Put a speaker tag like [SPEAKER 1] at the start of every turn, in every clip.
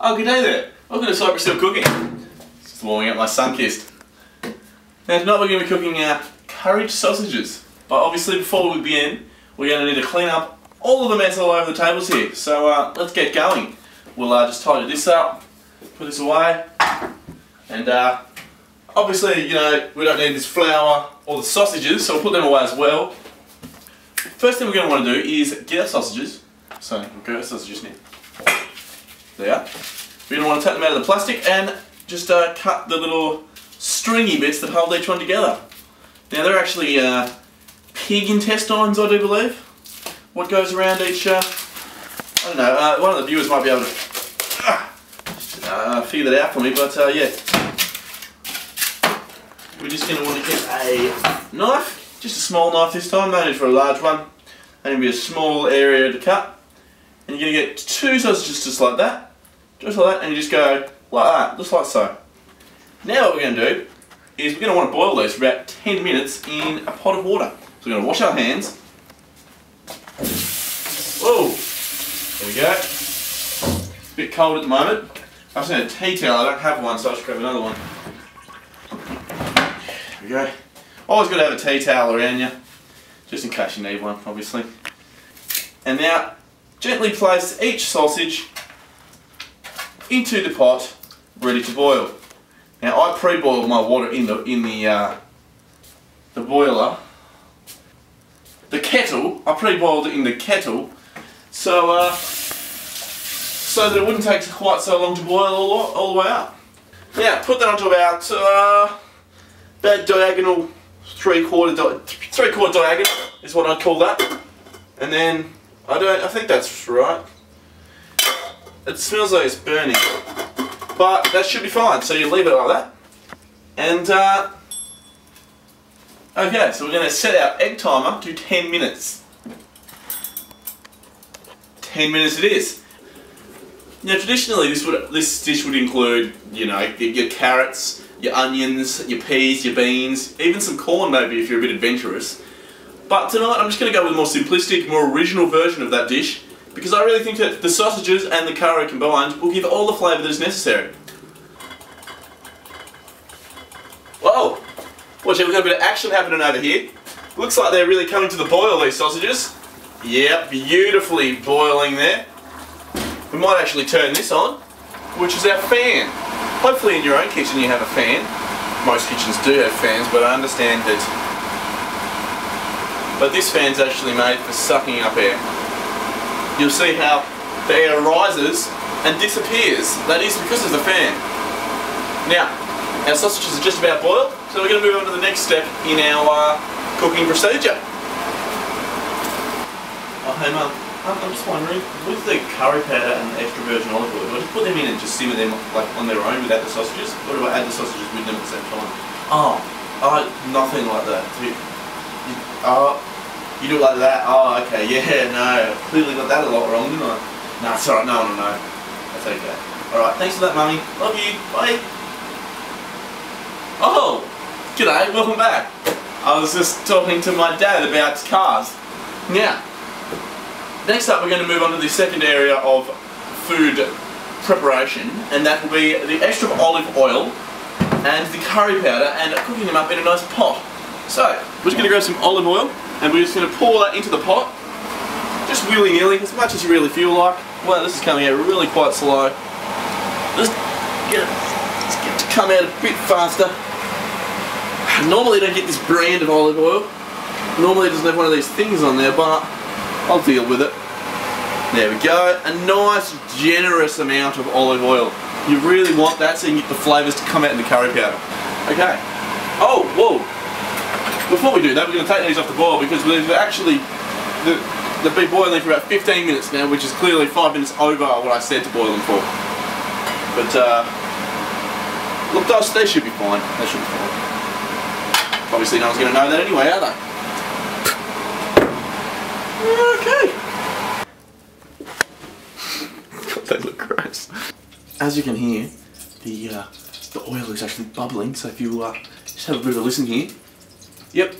[SPEAKER 1] Oh, good day there. Welcome to Cypress Cooking. Just warming up my sun-kissed. Now tonight we're going to be cooking curried sausages. But obviously before we begin, we're going to need to clean up all of the mess all over the tables here. So let's get going. We'll just tidy this up, put this away, and obviously, you know, we don't need this flour or the sausages, so we'll put them away as well. First thing we're going to want to do is get our sausages. So we'll get our sausages now. There. We're going to want to take them out of the plastic and just cut the little stringy bits that hold each one together. Now they're actually pig intestines, I do believe. What goes around each, I don't know, one of the viewers might be able to figure that out for me, but yeah. We're just going to want to get a knife, just a small knife this time, no need for a large one. Only be a small area to cut. And you're going to get two sausages just like that, and you just go like that, just like so. Now what we're going to do is we're going to want to boil these for about 10 minutes in a pot of water. So we're going to wash our hands. Whoa, there we go. It's a bit cold at the moment. I just need a tea towel, I don't have one, so I should grab another one. There we go. Always got to have a tea towel around you, just in case you need one, obviously. And now, gently place each sausage into the pot, ready to boil. Now I pre-boiled my water in the boiler, the kettle. I pre-boiled it in the kettle, so so that it wouldn't take quite so long to boil all the way up. Now put that onto about diagonal, three-quarter diagonal is what I'd call that, and then. I think that's right. It smells like it's burning, but that should be fine. So you leave it like that, and okay. So we're going to set our egg timer to 10 minutes. 10 minutes it is. Now, traditionally, this dish would include, you know, your carrots, your onions, your peas, your beans, even some corn maybe if you're a bit adventurous. But tonight I'm just going to go with a more simplistic, more original version of that dish, because I really think that the sausages and the curry combined will give all the flavour that is necessary. Whoa! Watch out, we've got a bit of action happening over here. Looks like they're really coming to the boil, these sausages. Yep, beautifully boiling there. We might actually turn this on, which is our fan. Hopefully in your own kitchen you have a fan. Most kitchens do have fans, but I understand that this fan's actually made for sucking up air. You'll see how the air rises and disappears. That is because of the fan. Now, our sausages are just about boiled, so we're going to move on to the next step in our cooking procedure. Oh, hey Mum, I'm just wondering, with the curry powder and the extra virgin olive oil, do I just put them in and just simmer them like on their own without the sausages, or do I add the sausages with them at the same time? Oh, nothing like that. You do it like that? Oh, okay, yeah, no. Clearly got that a lot wrong, didn't I? No, it's alright, no. That's okay. Alright, thanks for that, Mummy. Love you. Bye. Oh, g'day, welcome back. I was just talking to my dad about cars. Now, next up we're going to move on to the second area of food preparation, and that will be the extra olive oil and the curry powder and cooking them up in a nice pot. So, we're just going to grab some olive oil and we're just going to pour that into the pot, just willy-nilly, as much as you really feel like. Well, this is coming out really quite slow. Just get it to come out a bit faster. Normally I don't get this brand of olive oil. Normally it doesn't have one of these things on there, but I'll deal with it. There we go. A nice, generous amount of olive oil. You really want that so you can get the flavours to come out in the curry powder. Okay. Oh, whoa. Before we do that, we're going to take these off the boil because they've actually they've been boiling for about 15 minutes now, which is clearly 5 minutes over what I said to boil them for. But look, they should be fine. They should be fine. Obviously, no one's going to know that anyway, are they? Okay. God, they look gross. As you can hear, the oil is actually bubbling. So if you just have a bit of a listen here. Yep.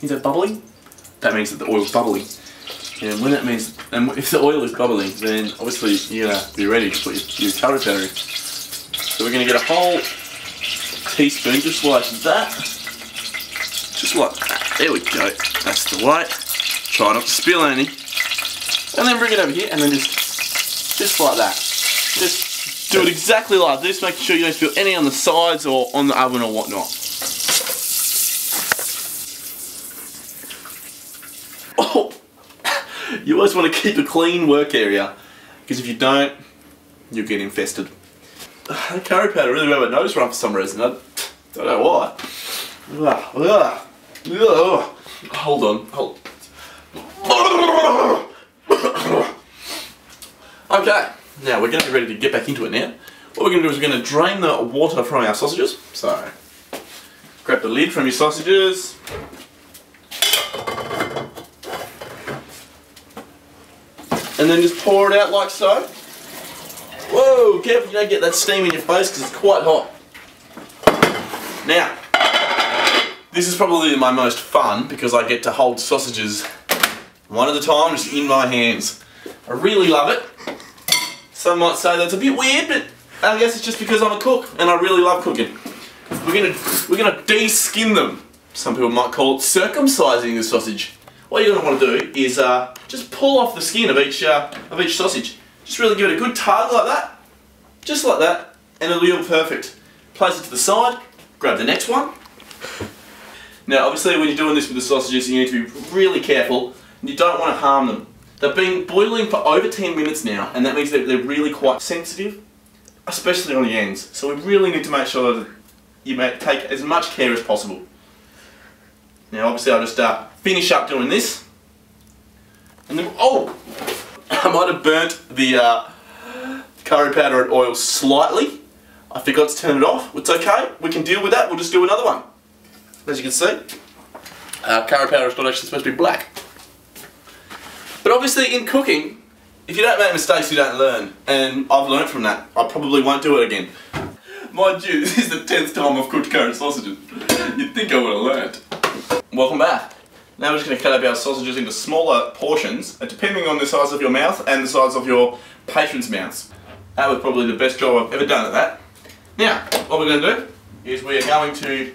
[SPEAKER 1] Is that bubbling? That means that the oil's bubbling. And when that means And if the oil is bubbling, then obviously you be ready to put your curry powder in. So we're going to get a whole teaspoon, just like that. Just like that. There we go. That's the way. Try not to spill any. And then bring it over here, and then just like that. Just do it exactly like this, making sure you don't spill any on the sides or on the oven or whatnot. Oh! You always want to keep a clean work area, because if you don't, you'll get infested. The curry powder really made my nose run for some reason. I don't know why. Hold on. Okay, now we're going to be ready to get back into it now. What we're going to do is we're going to drain the water from our sausages. So, grab the lid from your sausages. And then just pour it out like so. Whoa, careful you don't get that steam in your face because it's quite hot. Now, this is probably my most fun because I get to hold sausages one at a time just in my hands. I really love it. Some might say that's a bit weird, but I guess it's just because I'm a cook and I really love cooking. We're gonna de-skin them. Some people might call it circumcising the sausage. What you're gonna want to do is just pull off the skin of each sausage. Just really give it a good tug like that, just like that, and it'll be all perfect. Place it to the side. Grab the next one. Now, obviously, when you're doing this with the sausages, you need to be really careful, and you don't want to harm them. They've been boiling for over 10 minutes now, and that means that they're really quite sensitive, especially on the ends. So we really need to make sure that you take as much care as possible. Now, obviously, I'll just finish up doing this, and then I might have burnt the curry powder and oil slightly. I forgot to turn it off. It's okay. We can deal with that. We'll just do another one. As you can see, curry powder is not actually supposed to be black. But obviously in cooking, if you don't make mistakes, you don't learn. And I've learned from that. I probably won't do it again. Mind you, this is the 10th time I've cooked curried sausages. You'd think I would have learned. Welcome back. Now we're just going to cut up our sausages into smaller portions, depending on the size of your mouth and the size of your patrons' mouths. That was probably the best job I've ever done at that. Now, what we're going to do is we are going to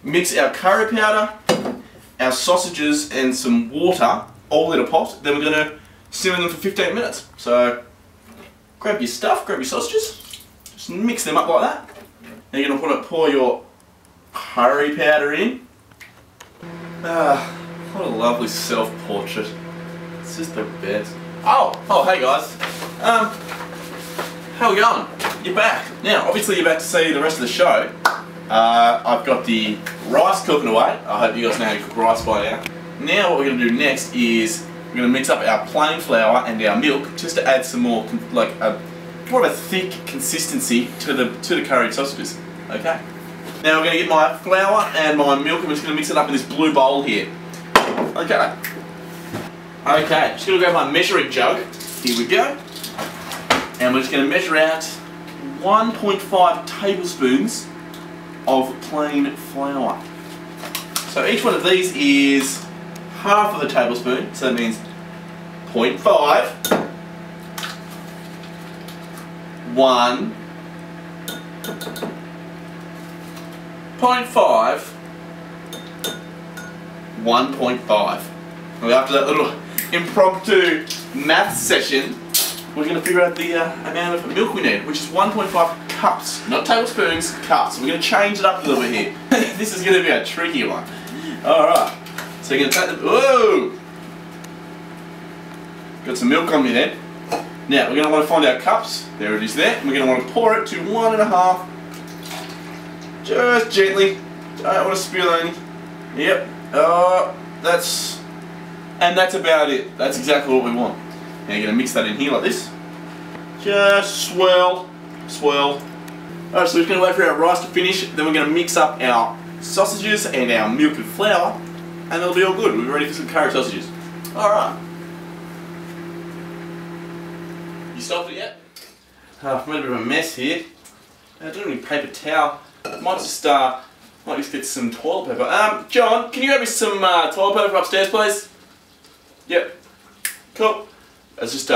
[SPEAKER 1] mix our curry powder, our sausages and some water all in a pot. Then we're going to simmer them for 15 minutes. So grab your stuff, grab your sausages, just mix them up like that. Then you're going to pour your curry powder in. What a lovely self-portrait. It's just the best. Oh, hey guys. How are we going? You're back. Now, obviously you're about to see the rest of the show. I've got the rice cooking away. I hope you guys know how to cook rice by now. Now what we're going to do next is we're going to mix up our plain flour and our milk just to add some more, more of a thick consistency to the curried sausages. Okay. Now we're going to get my flour and my milk and we're just going to mix it up in this blue bowl here. Okay. Okay, just going to grab my measuring jug. Here we go. And we're just going to measure out 1.5 tablespoons of plain flour. So each one of these is half of a tablespoon, so that means 0.5, 1, 0.5, 1.5. And after that little impromptu math session, we're going to figure out the amount of milk we need, which is 1.5 cups, not tablespoons, cups. We're going to change it up a little bit here. This is going to be a tricky one. Alright, so you're going to take the... Whoa! Got some milk on me then. Now, we're going to want to find our cups. There it is there. And we're going to want to pour it to 1.5. Just gently. Don't want to spill any. Yep. That's about it. That's exactly what we want. Now you're going to mix that in here like this. Just swirl, swirl. Alright, so we're just going to wait for our rice to finish, then we're going to mix up our sausages and our milk and flour, and it'll be all good. We're ready for some curry sausages. Alright. You stopped it yet? I've made a bit of a mess here. I don't have any paper towel. Might just get some toilet paper. John, can you grab me some toilet paper upstairs, please? Yep. Cool. It's just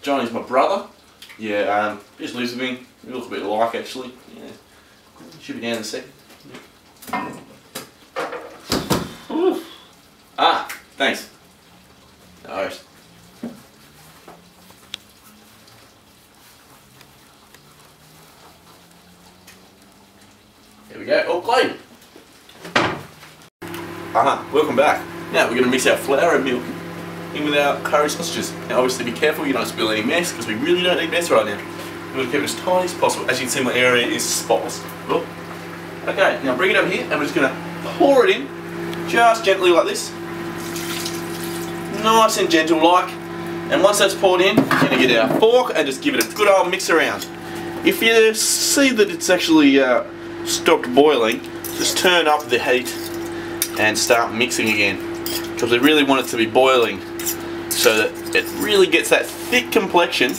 [SPEAKER 1] Johnny's my brother. Yeah, he just lives with me. We look a bit alike actually. Yeah. Should be down in a second. Ooh. Ah, thanks. No worries. There we go, all clean. Welcome back. Now we're going to mix our flour and milk in with our curry sausages. Now obviously be careful you don't spill any mess, because we really don't need mess right now. We're going to keep it as tiny as possible. As you can see, my area is spotless. Oh. Okay, now bring it over here and we're just going to pour it in, just gently like this. Nice and gentle like. And once that's poured in, we're going to get our fork and just give it a good old mix around. If you see that it's actually stopped boiling, just turn up the heat and start mixing again, because we really want it to be boiling so that it really gets that thick complexion.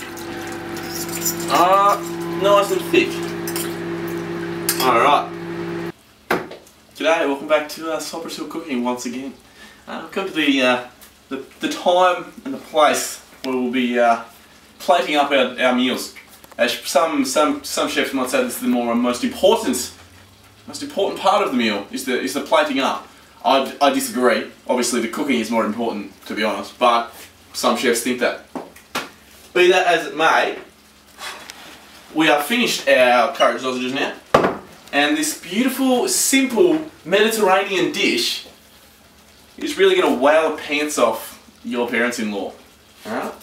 [SPEAKER 1] Nice and thick. Alright. G'day, welcome back to Cypress Cooking once again. Come to the time and the place where we'll be plating up our meals. As some chefs might say, this is the most important part of the meal is the plating up. I disagree. Obviously the cooking is more important, to be honest, but some chefs think that. Be that as it may, we have finished our curried sausages now, and this beautiful, simple Mediterranean dish is really going to wow the pants off your parents-in-law. Alright?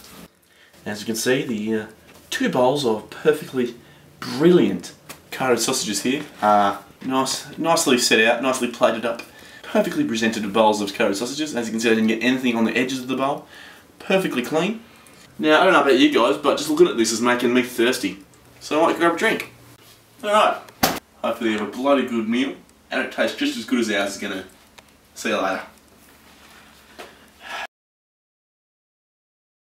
[SPEAKER 1] As you can see, the 2 bowls of perfectly brilliant curried sausages here are nicely set out, nicely plated up, perfectly presented bowls of curried sausages. As you can see, I didn't get anything on the edges of the bowl. Perfectly clean. Now, I don't know about you guys, but just looking at this is making me thirsty. So I might grab a drink. Alright. Hopefully you have a bloody good meal, and it tastes just as good as ours is going to. See you later.